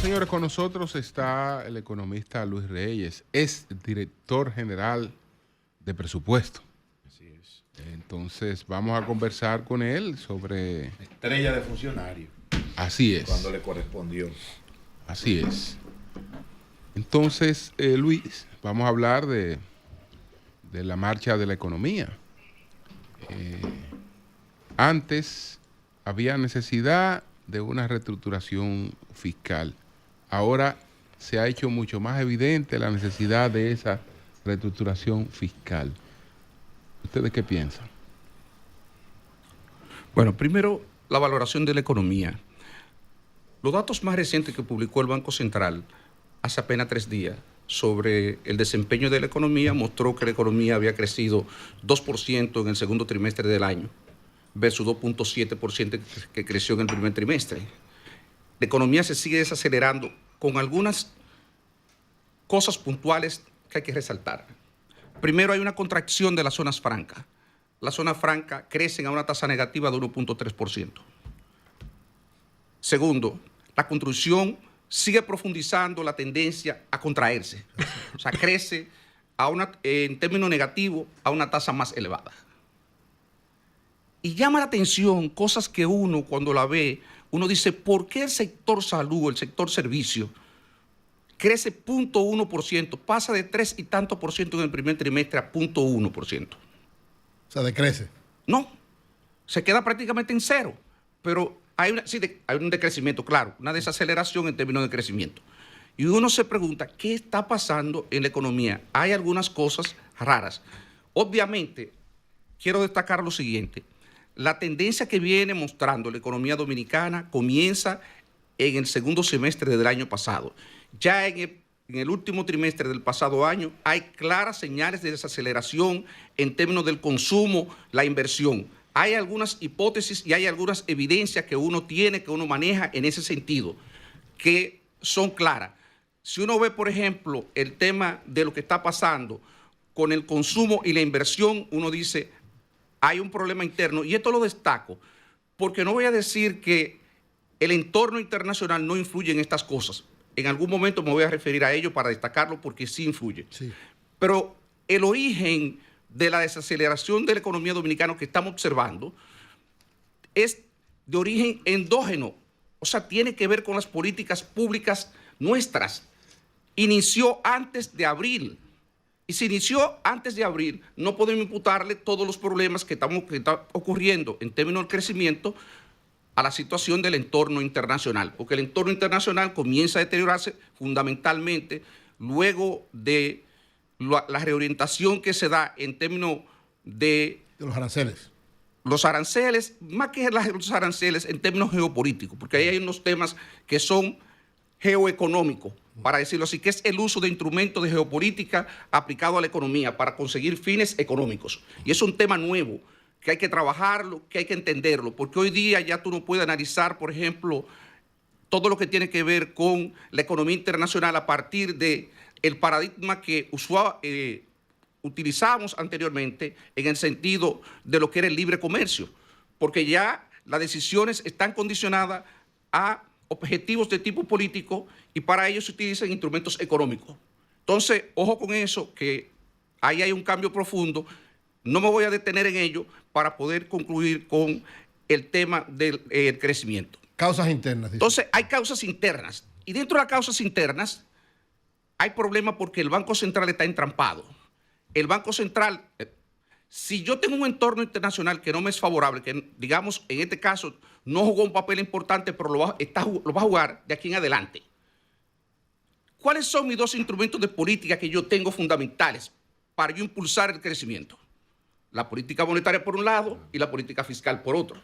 señores, con nosotros está el economista Luis Reyes, es director general de presupuesto. Así es. Entonces vamos a conversar con él sobre... Estrella de funcionario. Así es. Cuando le correspondió. Así es. Entonces, Luis, vamos a hablar de la marcha de la economía. Antes había necesidad de una reestructuración fiscal. Ahora se ha hecho mucho más evidente la necesidad de esa reestructuración fiscal. ¿Ustedes qué piensan? Bueno, primero, la valoración de la economía. Los datos más recientes que publicó el Banco Central hace apenas 3 días sobre el desempeño de la economía mostró que la economía había crecido 2% en el segundo trimestre del año versus 2.7% que creció en el primer trimestre. La economía se sigue desacelerando con algunas cosas puntuales que hay que resaltar. Primero, hay una contracción de las zonas francas. Las zonas francas crecen a una tasa negativa de 1.3%. Segundo, la construcción sigue profundizando la tendencia a contraerse. O sea, crece en términos negativos a una tasa más elevada. Y llama la atención cosas que uno, cuando la ve, uno dice, ¿por qué el sector salud, el sector servicio, crece 0.1%, pasa de 3 y tanto por ciento en el primer trimestre a 0.1%? O sea, decrece. No, se queda prácticamente en cero, pero hay un decrecimiento, claro, una desaceleración en términos de crecimiento. Y uno se pregunta, ¿qué está pasando en la economía? Hay algunas cosas raras. Obviamente, quiero destacar lo siguiente. La tendencia que viene mostrando la economía dominicana comienza en el segundo semestre del año pasado. Ya en el último trimestre del pasado año hay claras señales de desaceleración en términos del consumo, la inversión. Hay algunas hipótesis y hay algunas evidencias que uno tiene, que uno maneja en ese sentido, que son claras. Si uno ve, por ejemplo, el tema de lo que está pasando con el consumo y la inversión, uno dice, hay un problema interno, y esto lo destaco, porque no voy a decir que el entorno internacional no influye en estas cosas. En algún momento me voy a referir a ello para destacarlo, porque sí influye. Sí. Pero el origen de la desaceleración de la economía dominicana que estamos observando es de origen endógeno, o sea, tiene que ver con las políticas públicas nuestras. Inició antes de abril. Y si inició antes de abril, no podemos imputarle todos los problemas que están ocurriendo en términos del crecimiento a la situación del entorno internacional, porque el entorno internacional comienza a deteriorarse fundamentalmente luego de la reorientación que se da en términos de los aranceles. Los aranceles, más que los aranceles, en términos geopolíticos, porque ahí hay unos temas que son geoeconómicos, para decirlo así, que es el uso de instrumentos de geopolítica aplicado a la economía para conseguir fines económicos. Y es un tema nuevo, que hay que trabajarlo, que hay que entenderlo, porque hoy día ya tú no puedes analizar, por ejemplo, todo lo que tiene que ver con la economía internacional a partir del paradigma que utilizamos anteriormente en el sentido de lo que era el libre comercio, porque ya las decisiones están condicionadas a objetivos de tipo político y para ello se utilizan instrumentos económicos. Entonces, ojo con eso, que ahí hay un cambio profundo. No me voy a detener en ello para poder concluir con el tema del crecimiento. Causas internas. Dice. Entonces, hay causas internas. Y dentro de las causas internas hay problemas porque el Banco Central está entrampado. El Banco Central, si yo tengo un entorno internacional que no me es favorable, que digamos en este caso no jugó un papel importante, pero lo va a jugar de aquí en adelante. ¿Cuáles son mis 2 instrumentos de política que yo tengo fundamentales para yo impulsar el crecimiento? La política monetaria por un lado y la política fiscal por otro.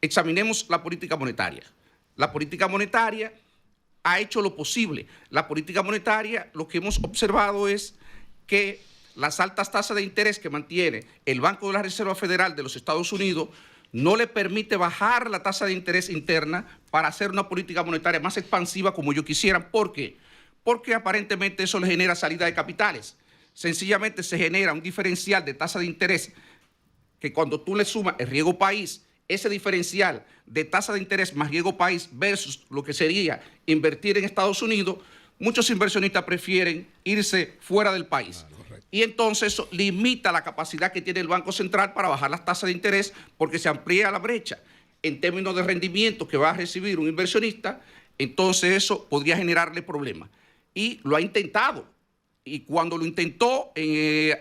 Examinemos la política monetaria. La política monetaria ha hecho lo posible. La política monetaria, lo que hemos observado es que las altas tasas de interés que mantiene el Banco de la Reserva Federal de los Estados Unidos no le permite bajar la tasa de interés interna para hacer una política monetaria más expansiva como ellos quisieran. ¿Por qué? Porque aparentemente eso le genera salida de capitales. Sencillamente se genera un diferencial de tasa de interés que cuando tú le sumas el riesgo país ese diferencial de tasa de interés más riesgo país versus lo que sería invertir en Estados Unidos, muchos inversionistas prefieren irse fuera del país. Y entonces eso limita la capacidad que tiene el Banco Central para bajar las tasas de interés porque se amplía la brecha en términos de rendimiento que va a recibir un inversionista, entonces eso podría generarle problemas. Y lo ha intentado. Y cuando lo intentó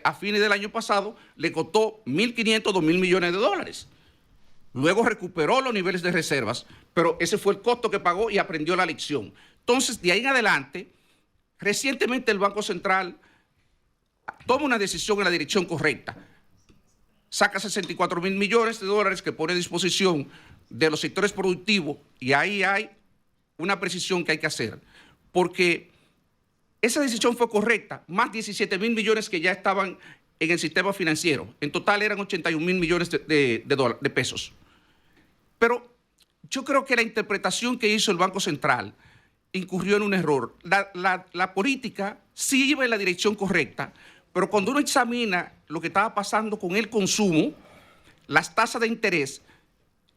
a fines del año pasado, le costó 1.500, 2.000 millones de dólares. Luego recuperó los niveles de reservas, pero ese fue el costo que pagó y aprendió la lección. Entonces, de ahí en adelante, recientemente el Banco Central toma una decisión en la dirección correcta. Saca 64.000 millones de dólares que pone a disposición de los sectores productivos y ahí hay una precisión que hay que hacer. Porque esa decisión fue correcta, más 17.000 millones que ya estaban en el sistema financiero. En total eran 81.000 millones de pesos. Pero yo creo que la interpretación que hizo el Banco Central incurrió en un error. La política sí iba en la dirección correcta, pero cuando uno examina lo que estaba pasando con el consumo, las tasas de interés,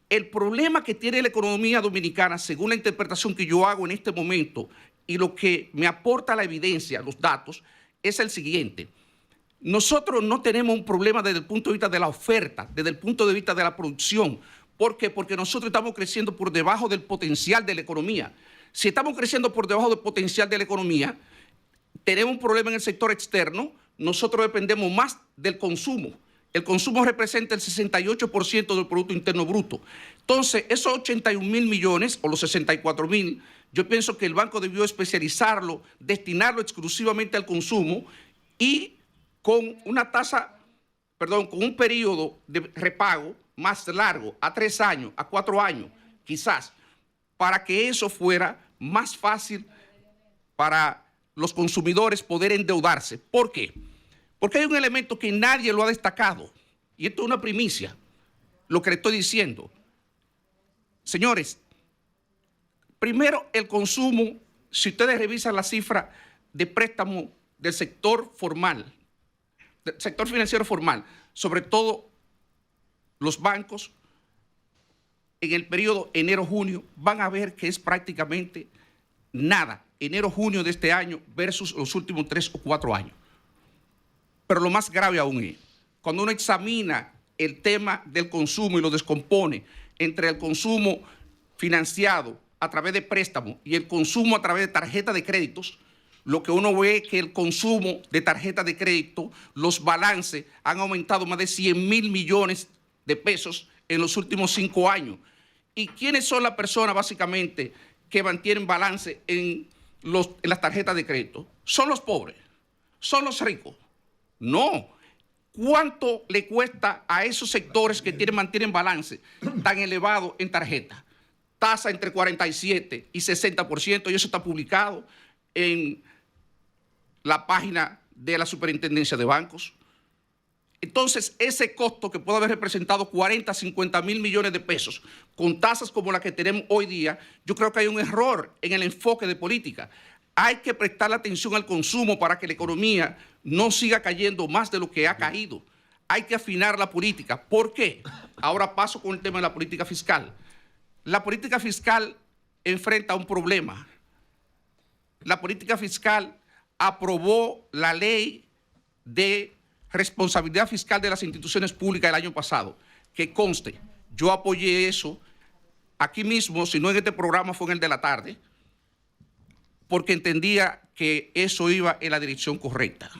el problema que tiene la economía dominicana, según la interpretación que yo hago en este momento y lo que me aporta la evidencia, los datos, es el siguiente. Nosotros no tenemos un problema desde el punto de vista de la oferta, desde el punto de vista de la producción. ¿Por qué? Porque nosotros estamos creciendo por debajo del potencial de la economía. Si estamos creciendo por debajo del potencial de la economía, tenemos un problema en el sector externo. Nosotros dependemos más del consumo. El consumo representa el 68% del Producto Interno Bruto. Entonces, esos 81.000 millones o los 64.000, yo pienso que el banco debió especializarlo, destinarlo exclusivamente al consumo y con una tasa, con un periodo de repago más largo, a 3 años, a 4 años, quizás, para que eso fuera más fácil para los consumidores poder endeudarse. ¿Por qué? Porque hay un elemento que nadie lo ha destacado, y esto es una primicia, lo que le estoy diciendo. Señores, primero el consumo, si ustedes revisan la cifra de préstamo del sector formal, del sector financiero formal, sobre todo los bancos, en el periodo enero-junio, van a ver que es prácticamente nada, enero-junio de este año versus los últimos 3 o 4 años. Pero lo más grave aún es, cuando uno examina el tema del consumo y lo descompone entre el consumo financiado a través de préstamos y el consumo a través de tarjeta de créditos, lo que uno ve es que el consumo de tarjeta de crédito, los balances han aumentado más de 100.000 millones de pesos en los últimos 5 años. ¿Y quiénes son las personas básicamente que mantienen balance en las tarjetas de crédito? ¿Son los pobres? ¿Son los ricos? No. ¿Cuánto le cuesta a esos sectores que mantienen balance tan elevado en tarjeta? Tasa entre 47 y 60%, y eso está publicado en la página de la Superintendencia de Bancos. Entonces, ese costo que puede haber representado 40, 50.000 millones de pesos con tasas como la que tenemos hoy día, yo creo que hay un error en el enfoque de política. Hay que prestarle atención al consumo para que la economía no siga cayendo más de lo que ha caído. Hay que afinar la política. ¿Por qué? Ahora paso con el tema de la política fiscal. La política fiscal enfrenta un problema. La política fiscal aprobó la ley de responsabilidad fiscal de las instituciones públicas el año pasado. Que conste, yo apoyé eso aquí mismo, si no en este programa fue en el de la tarde, porque entendía que eso iba en la dirección correcta.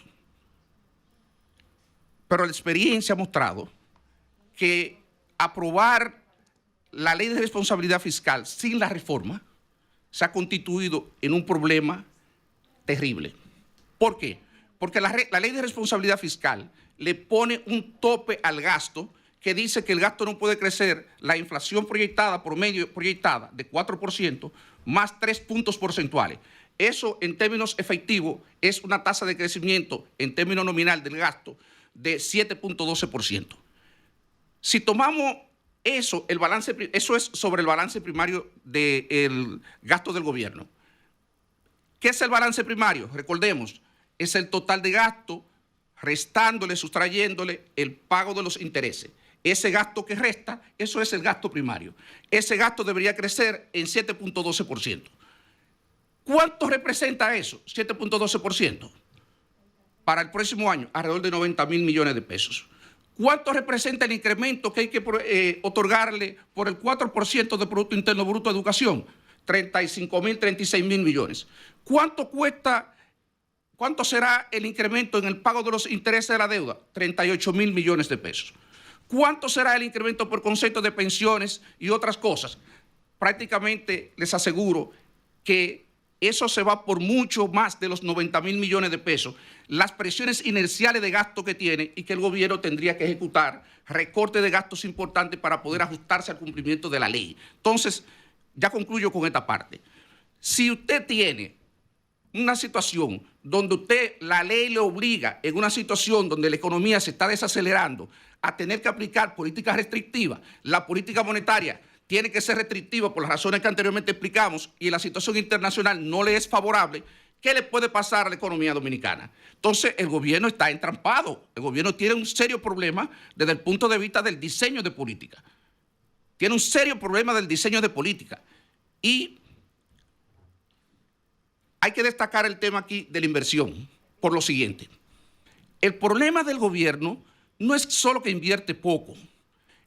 Pero la experiencia ha mostrado que aprobar la ley de responsabilidad fiscal sin la reforma se ha constituido en un problema terrible. ¿Por qué? Porque la ley de responsabilidad fiscal le pone un tope al gasto que dice que el gasto no puede crecer la inflación proyectada, promedio proyectada de 4%, más 3 puntos porcentuales. Eso en términos efectivos es una tasa de crecimiento en términos nominal del gasto de 7.12%. Si tomamos eso, eso es sobre el balance primario del gasto del gobierno. ¿Qué es el balance primario? Recordemos, es el total de gasto restándole, sustrayéndole el pago de los intereses. ese gasto que resta, eso es el gasto primario. Ese gasto debería crecer en 7.12%. ¿Cuánto representa eso? 7.12%. Para el próximo año, alrededor de 90.000 millones de pesos. ¿Cuánto representa el incremento que hay que otorgarle por el 4% del Producto Interno Bruto a educación? 35.000, 36.000 millones. ¿Cuánto será el incremento en el pago de los intereses de la deuda? 38.000 millones de pesos. ¿Cuánto será el incremento por concepto de pensiones y otras cosas? Prácticamente les aseguro que eso se va por mucho más de los 90.000 millones de pesos. Las presiones inerciales de gasto que tiene y que el gobierno tendría que ejecutar recorte de gastos importantes para poder ajustarse al cumplimiento de la ley. Entonces, ya concluyo con esta parte. Si usted tiene una situación donde la ley le obliga, en una situación donde la economía se está desacelerando, a tener que aplicar políticas restrictivas, la política monetaria tiene que ser restrictiva por las razones que anteriormente explicamos y la situación internacional no le es favorable, ¿qué le puede pasar a la economía dominicana? Entonces, el gobierno está entrampado. El gobierno tiene un serio problema desde el punto de vista del diseño de política. Tiene un serio problema del diseño de política. Y hay que destacar el tema aquí de la inversión por lo siguiente. El problema del gobierno no es solo que invierte poco.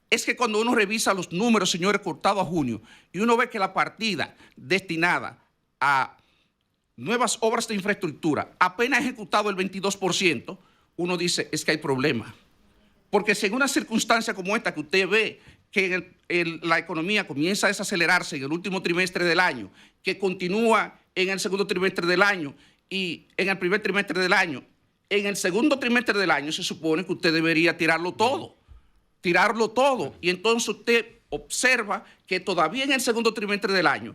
Es que cuando uno revisa los números, señores, cortados a junio, y uno ve que la partida destinada a nuevas obras de infraestructura apenas ha ejecutado el 22%, uno dice, es que hay problema. Porque si en una circunstancia como esta que usted ve que la economía comienza a desacelerarse en el último trimestre del año, que continúa en el segundo trimestre del año y en el primer trimestre del año, en el segundo trimestre del año se supone que usted debería tirarlo todo. Y entonces usted observa que todavía en el segundo trimestre del año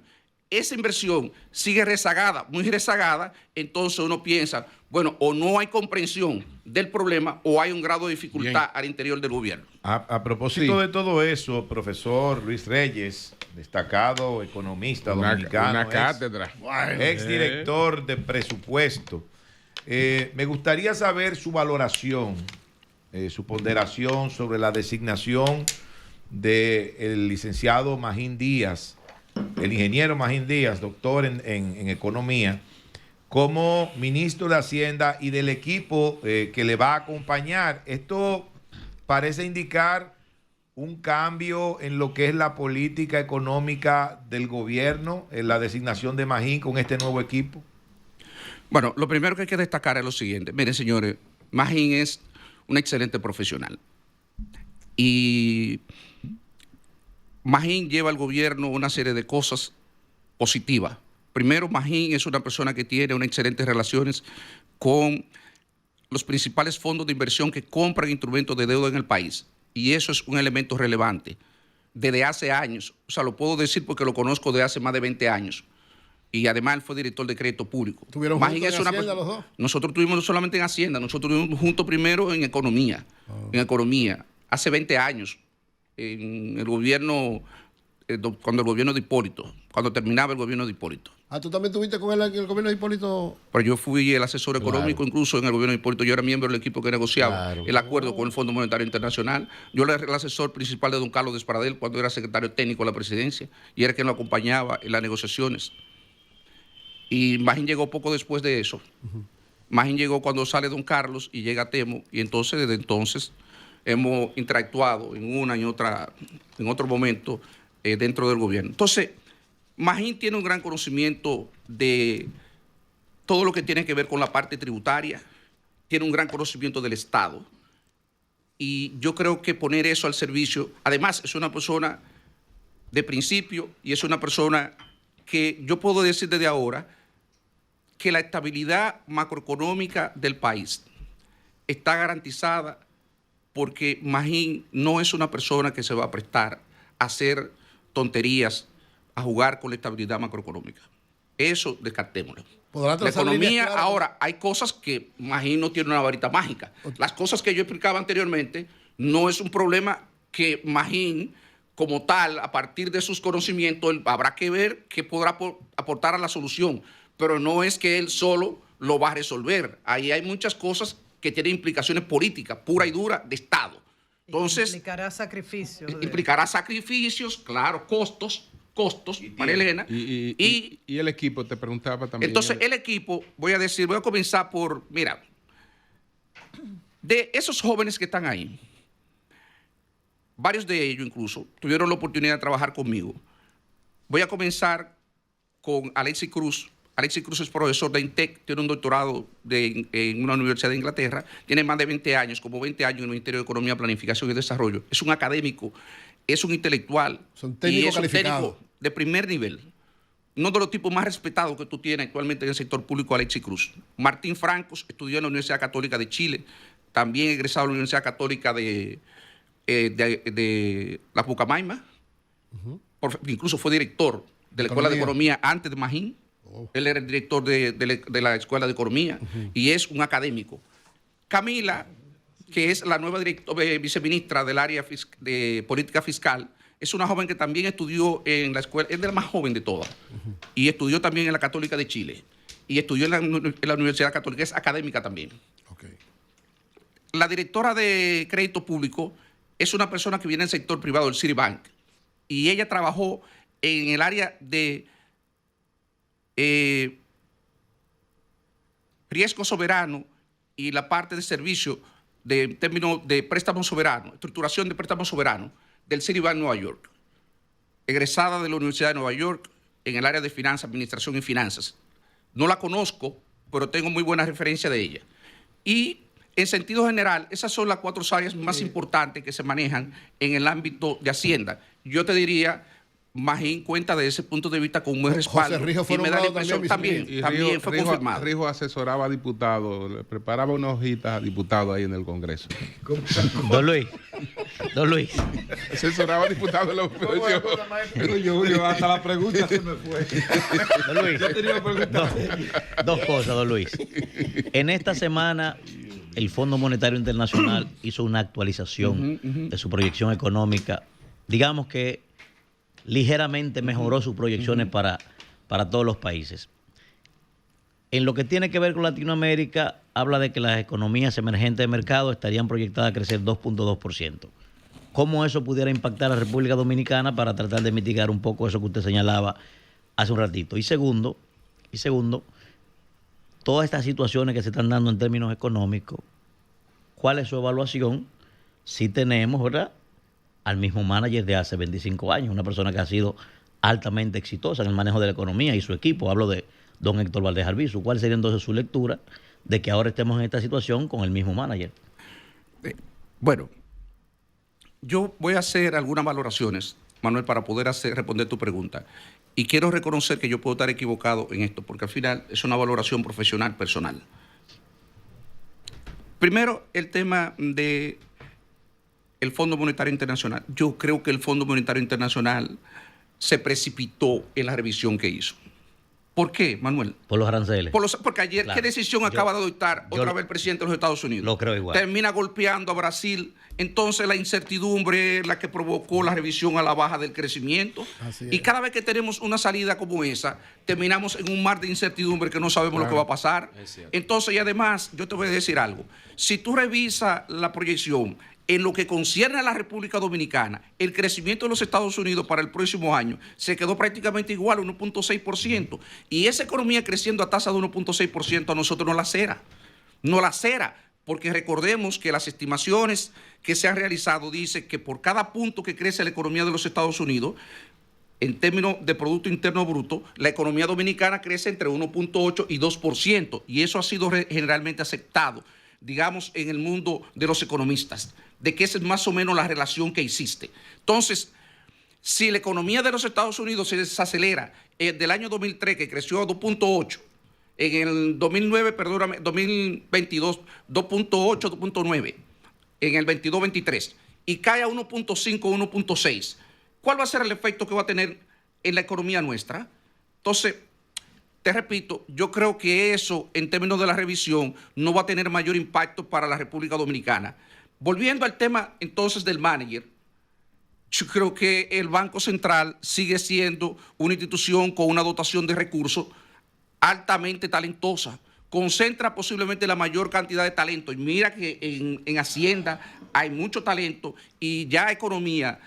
esa inversión sigue rezagada, muy rezagada, entonces uno piensa, bueno, o no hay comprensión del problema o hay un grado de dificultad al interior del gobierno. A propósito de todo eso, profesor Luis Reyes, destacado economista dominicano, una cátedra, exdirector de presupuesto, me gustaría saber su valoración, su ponderación sobre la designación del licenciado Magín Díaz, el ingeniero Magín Díaz, doctor en economía, como ministro de Hacienda y del equipo que le va a acompañar. Esto parece indicar un cambio en lo que es la política económica del gobierno, en la designación de Magín con este nuevo equipo. Bueno, lo primero que hay que destacar es lo siguiente. Miren, señores, Magín es un excelente profesional. Y Magín lleva al gobierno una serie de cosas positivas. Primero, Magín es una persona que tiene unas excelentes relaciones con los principales fondos de inversión que compran instrumentos de deuda en el país. Y eso es un elemento relevante desde hace años. O sea, lo puedo decir porque lo conozco desde hace más de 20 años. Y además él fue director de crédito público. ¿Tuvieron juntos en Hacienda los dos? Nosotros tuvimos no solamente en Hacienda, nosotros tuvimos juntos primero en economía. En economía, hace 20 años, en el gobierno, cuando el gobierno de Hipólito, cuando terminaba el gobierno de Hipólito. Ah, ¿tú también tuviste con él en el gobierno de Hipólito? Pero yo fui el asesor económico, incluso en el gobierno de Hipólito. Yo era miembro del equipo que negociaba el acuerdo con el Fondo Monetario Internacional. Yo era el asesor principal de don Carlos Desparadel cuando era secretario técnico de la presidencia y era quien lo acompañaba en las negociaciones. Y Magín llegó poco después de eso. Magín llegó cuando sale don Carlos y llega Temo, y entonces desde entonces hemos interactuado en una y otra, en otro momento dentro del gobierno. Entonces, Magín tiene un gran conocimiento de todo lo que tiene que ver con la parte tributaria, tiene un gran conocimiento del Estado, y yo creo que poner eso al servicio, además es una persona de principio y es una persona que yo puedo decir desde ahora que la estabilidad macroeconómica del país está garantizada porque Magín no es una persona que se va a prestar a hacer tonterías, a jugar con la estabilidad macroeconómica. Eso descartémoslo. La economía, ahora, hay cosas que Magín no tiene una varita mágica. Las cosas que yo explicaba anteriormente no es un problema que Magín, como tal, a partir de sus conocimientos, él habrá que ver qué podrá aportar a la solución. Pero no es que él solo lo va a resolver. Ahí hay muchas cosas que tienen implicaciones políticas, pura y dura, de Estado. Entonces, implicará sacrificios, claro, costos para Elena. Y el equipo, te preguntaba también. Entonces, el equipo, voy a comenzar por, mira, de esos jóvenes que están ahí, varios de ellos incluso tuvieron la oportunidad de trabajar conmigo. Voy a comenzar con Alexis Cruz. Alexis Cruz es profesor de INTEC, tiene un doctorado en una universidad de Inglaterra, tiene más de 20 años, como 20 años en el Ministerio de Economía, Planificación y Desarrollo. Es un académico, es un intelectual. Son técnicos calificados. Un técnico de primer nivel. Uno de los tipos más respetados que tú tienes actualmente en el sector público, Alexis Cruz. Martín Francos estudió en la Universidad Católica de Chile, también egresado de la Universidad Católica de la Pucamaima. Incluso fue director de la Escuela de Economía antes de Magín. Él era el director de la Escuela de Economía y es un académico. Camila, que es la nueva viceministra del área de política fiscal, es una joven que también estudió en la escuela, es de la más joven de todas, y estudió también en la Católica de Chile, y estudió en la Universidad Católica, es académica también. Okay. La directora de Crédito Público es una persona que viene del sector privado, del Citibank, y ella trabajó en el área de riesgo soberano y la parte de servicio de términos de préstamo soberano, estructuración de préstamo soberano del Citibank Nueva York, egresada de la Universidad de Nueva York en el área de finanzas, administración y finanzas. No la conozco, pero tengo muy buena referencia de ella. Y en sentido general, esas son las 4 áreas más importantes que se manejan en el ámbito de Hacienda. Yo te diría, Magín cuenta de ese punto de vista con un buen respaldo. José Rijo fue y me da la impresión también fue confirmado. Rijo asesoraba a diputados, le preparaba unas hojitas a diputados ahí en el Congreso. Don Luis. Asesoraba a diputados en la oposición. Julio, hasta la pregunta se me fue. Don Luis. Yo tenía una pregunta. Dos cosas, don Luis. En esta semana, el Fondo Monetario Internacional hizo una actualización de su proyección económica. Digamos que ligeramente mejoró sus proyecciones para todos los países. En lo que tiene que ver con Latinoamérica, habla de que las economías emergentes de mercado estarían proyectadas a crecer 2.2%. ¿Cómo eso pudiera impactar a la República Dominicana para tratar de mitigar un poco eso que usted señalaba hace un ratito? Y segundo, todas estas situaciones que se están dando en términos económicos, ¿cuál es su evaluación? Si tenemos, ¿verdad?, al mismo manager de hace 25 años, una persona que ha sido altamente exitosa en el manejo de la economía y su equipo. Hablo de don Héctor Valdés Arbizu. ¿Cuál sería entonces su lectura de que ahora estemos en esta situación con el mismo manager? Bueno, yo voy a hacer algunas valoraciones, Manuel, para poder responder tu pregunta. Y quiero reconocer que yo puedo estar equivocado en esto, porque al final es una valoración profesional, personal. Primero, el tema de el Fondo Monetario Internacional. Yo creo que el Fondo Monetario Internacional se precipitó en la revisión que hizo. ¿Por qué, Manuel? Por los aranceles. Porque ayer, claro, ¿qué decisión acaba de adoptar otra vez el presidente de los Estados Unidos? Lo creo igual. Termina golpeando a Brasil. Entonces la incertidumbre es la que provocó la revisión a la baja del crecimiento. Y cada vez que tenemos una salida como esa, terminamos en un mar de incertidumbre que no sabemos lo que va a pasar. Entonces, y además, yo te voy a decir algo. Si tú revisas la proyección en lo que concierne a la República Dominicana, el crecimiento de los Estados Unidos para el próximo año se quedó prácticamente igual, 1.6%. Y esa economía creciendo a tasa de 1.6% a nosotros no la cera. No la cera, porque recordemos que las estimaciones que se han realizado dicen que por cada punto que crece la economía de los Estados Unidos, en términos de Producto Interno Bruto, la economía dominicana crece entre 1.8 y 2%. Y eso ha sido generalmente aceptado, digamos, en el mundo de los economistas, de que esa es más o menos la relación que existe. Entonces, si la economía de los Estados Unidos se desacelera del año 2003, que creció a 2.8, en el 2022, 2.8, 2.9, en el 22-23, y cae a 1.5, 1.6, ¿cuál va a ser el efecto que va a tener en la economía nuestra? Entonces, te repito, yo creo que eso, en términos de la revisión, no va a tener mayor impacto para la República Dominicana. Volviendo al tema, entonces, del manager, yo creo que el Banco Central sigue siendo una institución con una dotación de recursos altamente talentosa, concentra posiblemente la mayor cantidad de talento. Y mira que en Hacienda hay mucho talento y ya Economía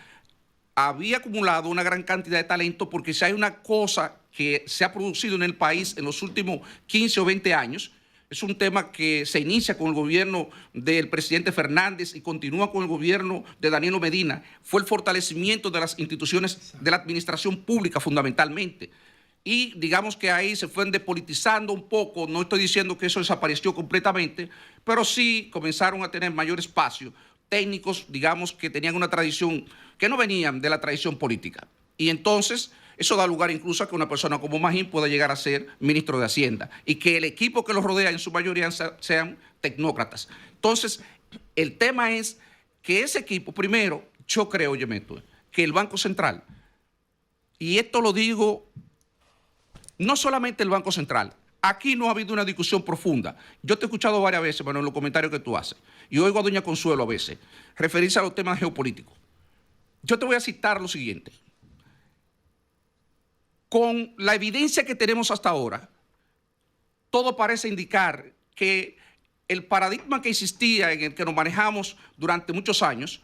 había acumulado una gran cantidad de talento, porque si hay una cosa que se ha producido en el país en los últimos 15 o 20 años, es un tema que se inicia con el gobierno del presidente Fernández y continúa con el gobierno de Danilo Medina, fue el fortalecimiento de las instituciones de la administración pública fundamentalmente. Y digamos que ahí se fueron depolitizando un poco, no estoy diciendo que eso desapareció completamente, pero sí comenzaron a tener mayor espacio técnicos, digamos, que tenían una tradición, que no venían de la tradición política. Y entonces eso da lugar incluso a que una persona como Magín pueda llegar a ser ministro de Hacienda y que el equipo que lo rodea en su mayoría sean tecnócratas. Entonces, el tema es que ese equipo, primero, yo creo, que el Banco Central, y esto lo digo, no solamente el Banco Central, aquí no ha habido una discusión profunda. Yo te he escuchado varias veces, bueno, en los comentarios que tú haces, y oigo a doña Consuelo a veces, referirse a los temas geopolíticos. Yo te voy a citar lo siguiente. Con la evidencia que tenemos hasta ahora, todo parece indicar que el paradigma que existía, en el que nos manejamos durante muchos años,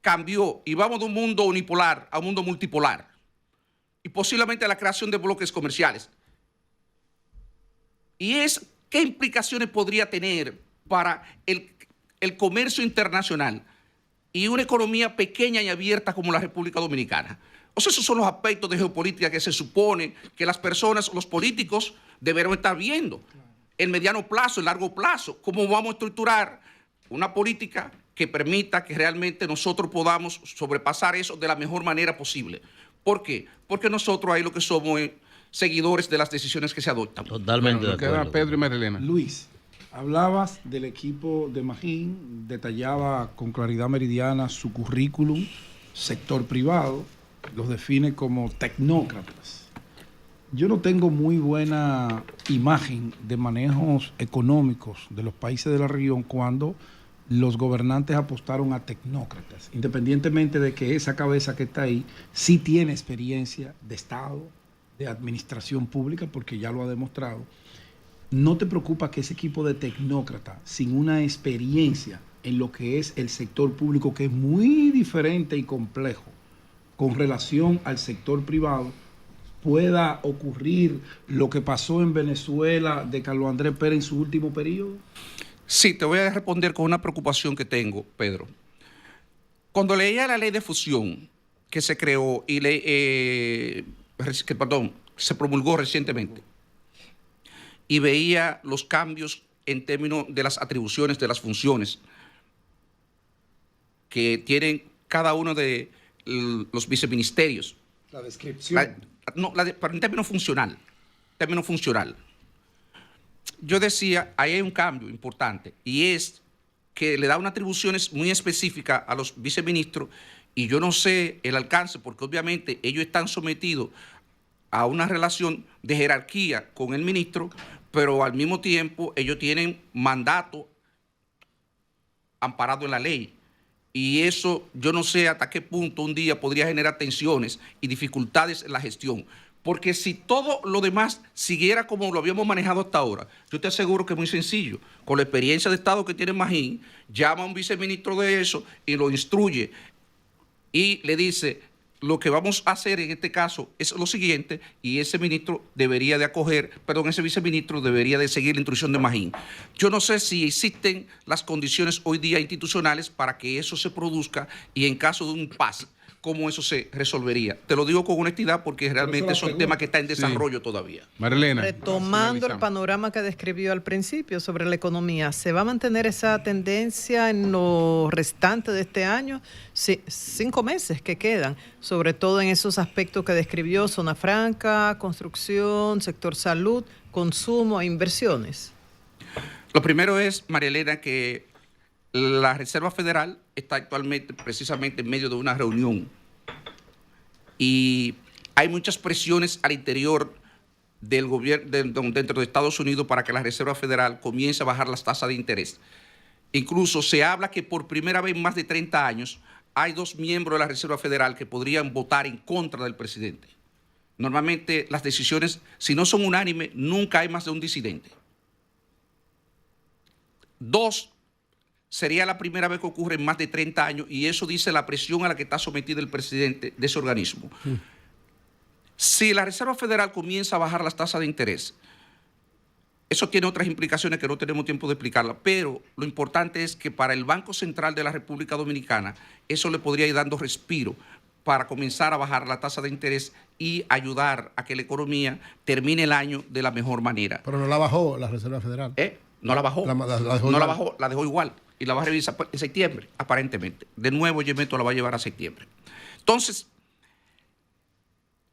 cambió y vamos de un mundo unipolar a un mundo multipolar y posiblemente a la creación de bloques comerciales. Y es, ¿qué implicaciones podría tener para el comercio internacional y una economía pequeña y abierta como la República Dominicana? O sea, esos son los aspectos de geopolítica que se supone que las personas, los políticos, deberán estar viendo. El mediano plazo, el largo plazo, cómo vamos a estructurar una política que permita que realmente nosotros podamos sobrepasar eso de la mejor manera posible. ¿Por qué? Porque nosotros ahí lo que somos es seguidores de las decisiones que se adoptan. Totalmente de acuerdo. Queda Pedro y Marilena. Luis, hablabas del equipo de Magín, detallaba con claridad meridiana su currículum, sector privado, los define como tecnócratas. Yo no tengo muy buena imagen de manejos económicos de los países de la región cuando los gobernantes apostaron a tecnócratas, independientemente de que esa cabeza que está ahí sí tiene experiencia de Estado, de administración pública, porque ya lo ha demostrado. ¿No te preocupa que ese equipo de tecnócratas, sin una experiencia en lo que es el sector público, que es muy diferente y complejo con relación al sector privado, pueda ocurrir lo que pasó en Venezuela de Carlos Andrés Pérez en su último periodo? Sí, te voy a responder con una preocupación que tengo, Pedro. Cuando leía la ley de fusión que se creó y se promulgó recientemente, y veía los cambios en términos de las atribuciones, de las funciones que tienen cada uno de los viceministerios. La descripción. Pero en términos funcional. Yo decía, ahí hay un cambio importante y es que le da unas atribuciones muy específicas a los viceministros y yo no sé el alcance porque obviamente ellos están sometidos a una relación de jerarquía con el ministro, pero al mismo tiempo ellos tienen mandato amparado en la ley. Y eso yo no sé hasta qué punto un día podría generar tensiones y dificultades en la gestión. Porque si todo lo demás siguiera como lo habíamos manejado hasta ahora, yo te aseguro que es muy sencillo. Con la experiencia de Estado que tiene Magín, llama a un viceministro de eso y lo instruye y le dice, lo que vamos a hacer en este caso es lo siguiente, y ese ministro debería de ese viceministro debería de seguir la instrucción de Magín. Yo no sé si existen las condiciones hoy día institucionales para que eso se produzca y en caso de un impasse, cómo eso se resolvería. Te lo digo con honestidad porque realmente es un tema que está en desarrollo todavía. Marilena. Retomando el panorama que describió al principio sobre la economía, ¿se va a mantener esa tendencia en lo restante de este año? 5 meses que quedan, sobre todo en esos aspectos que describió, zona franca, construcción, sector salud, consumo e inversiones. Lo primero es, María Elena, que la Reserva Federal está actualmente precisamente en medio de una reunión y hay muchas presiones al interior del gobierno dentro de Estados Unidos para que la Reserva Federal comience a bajar las tasas de interés. Incluso se habla que por primera vez en más de 30 años hay 2 miembros de la Reserva Federal que podrían votar en contra del presidente. Normalmente las decisiones, si no son unánimes, nunca hay más de un disidente. 2, sería la primera vez que ocurre en más de 30 años, y eso dice la presión a la que está sometido el presidente de ese organismo. Si la Reserva Federal comienza a bajar las tasas de interés, eso tiene otras implicaciones que no tenemos tiempo de explicarlas, pero lo importante es que para el Banco Central de la República Dominicana eso le podría ir dando respiro para comenzar a bajar la tasa de interés y ayudar a que la economía termine el año de la mejor manera. Pero no la bajó la Reserva Federal. No la bajó. La bajó, la dejó igual. Y la va a revisar en septiembre, aparentemente. De nuevo, Yemeto la va a llevar a septiembre. Entonces,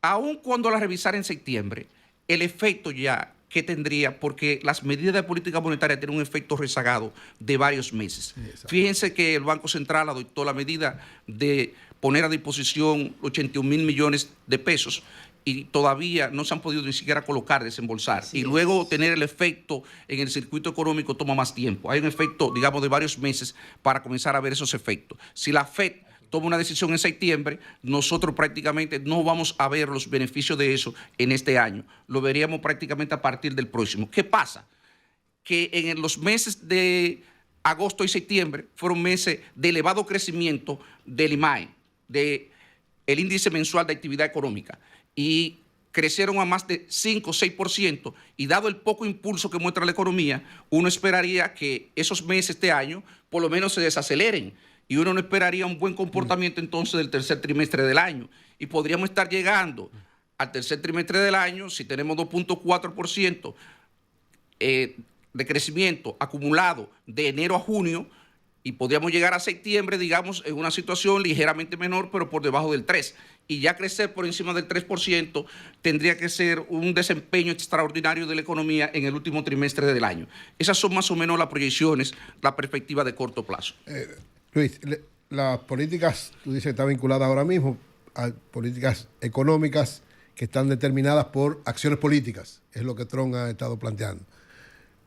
aun cuando la revisara en septiembre, el efecto ya que tendría, porque las medidas de política monetaria tienen un efecto rezagado de varios meses. Exacto. Fíjense que el Banco Central adoptó la medida de poner a disposición 81 mil millones de pesos y todavía no se han podido ni siquiera colocar, desembolsar. Y luego tener el efecto en el circuito económico toma más tiempo. Hay un efecto, digamos, de varios meses para comenzar a ver esos efectos. Si la FED toma una decisión en septiembre, nosotros prácticamente no vamos a ver los beneficios de eso en este año. Lo veríamos prácticamente a partir del próximo. ¿Qué pasa? Que en los meses de agosto y septiembre fueron meses de elevado crecimiento del IMAE, del índice mensual de actividad económica, y crecieron a más de 5 o 6%, y dado el poco impulso que muestra la economía, uno esperaría que esos meses de año por lo menos se desaceleren, y uno no esperaría un buen comportamiento entonces del tercer trimestre del año, y podríamos estar llegando al tercer trimestre del año, si tenemos 2.4% de crecimiento acumulado de enero a junio, y podríamos llegar a septiembre, digamos, en una situación ligeramente menor, pero por debajo del 3%. Y ya crecer por encima del 3% tendría que ser un desempeño extraordinario de la economía en el último trimestre del año. Esas son más o menos las proyecciones, la perspectiva de corto plazo. Luis, las políticas, tú dices que está vinculada ahora mismo a políticas económicas que están determinadas por acciones políticas, es lo que Trump ha estado planteando.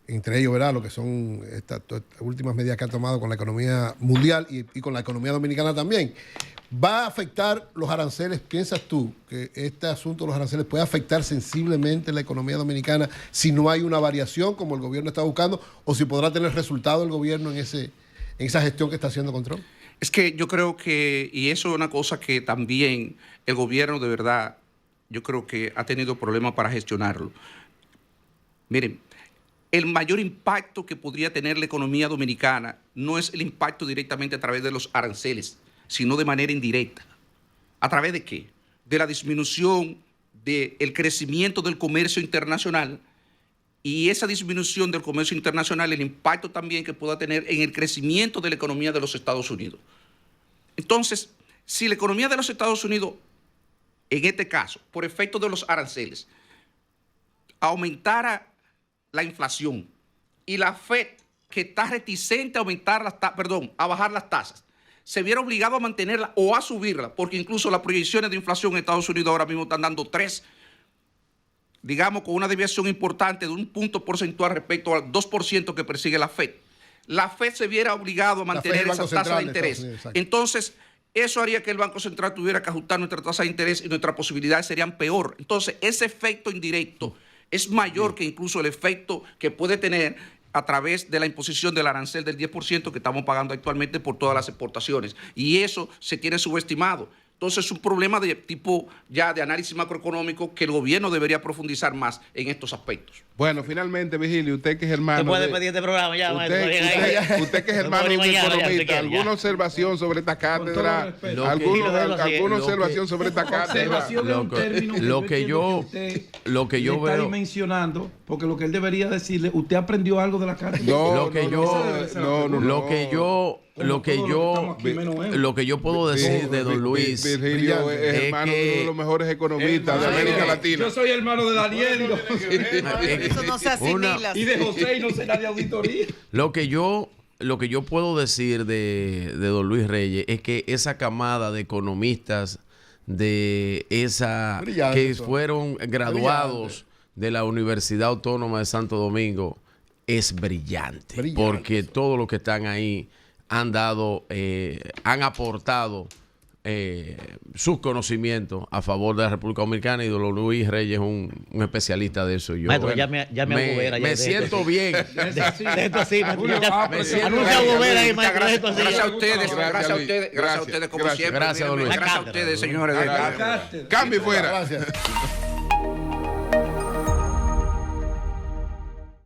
Entre ellos, ¿verdad?, lo que son estas últimas medidas que ha tomado con la economía mundial y con la economía dominicana también. ¿Va a afectar los aranceles? ¿Piensas tú que este asunto de los aranceles puede afectar sensiblemente la economía dominicana si no hay una variación como el gobierno está buscando, o si podrá tener resultado el gobierno en esa gestión que está haciendo con Trump? Es que yo creo que, y eso es una cosa que también el gobierno de verdad, yo creo que ha tenido problemas para gestionarlo. Miren, el mayor impacto que podría tener la economía dominicana no es el impacto directamente a través de los aranceles, sino de manera indirecta. ¿A través de qué? De la disminución del crecimiento del comercio internacional, y esa disminución del comercio internacional, el impacto también que pueda tener en el crecimiento de la economía de los Estados Unidos. Entonces, si la economía de los Estados Unidos, en este caso, por efecto de los aranceles, aumentara la inflación, y la FED, que está reticente a bajar las tasas, se viera obligado a mantenerla o a subirla, porque incluso las proyecciones de inflación en Estados Unidos ahora mismo están dando 3%, digamos, con una desviación importante de un punto porcentual respecto al 2% que persigue la FED. La FED se viera obligado a mantener esa tasa de interés. Entonces, eso haría que el Banco Central tuviera que ajustar nuestra tasa de interés y nuestras posibilidades serían peor. Entonces, ese efecto indirecto es mayor que incluso el efecto que puede tener a través de la imposición del arancel del 10% que estamos pagando actualmente por todas las exportaciones. Y eso se tiene subestimado. Entonces es un problema de tipo ya de análisis macroeconómico que el gobierno debería profundizar más en estos aspectos. Bueno, finalmente, Vigilio, usted que es hermano... Usted puede pedir este programa ya, usted que es hermano de un economista, ¿alguna observación sobre esta cátedra? ¿Alguna observación sobre esta cátedra? Lo que yo veo... Está dimensionando, porque lo que él debería decirle, ¿usted aprendió algo de la cátedra? Lo que yo puedo decir de don Luis... Virgilio es hermano de uno de los mejores economistas de América Latina. Yo soy hermano de Daniel. Eso no se asimila. Y de José, y no será de auditoría. Lo que yo puedo decir de don Luis Reyes es que esa camada de economistas que fueron graduados de la Universidad Autónoma de Santo Domingo es brillante. Porque todos los que están ahí han aportado sus conocimientos a favor de la República Dominicana, y don Luis Reyes es un especialista de eso. Yo, Maestro, ya me agobera. Me siento bien. De esto así, Gracias a ustedes, como siempre. Gracias, don Luis. Gracias a ustedes, señores. Cambio fuera. Gracias.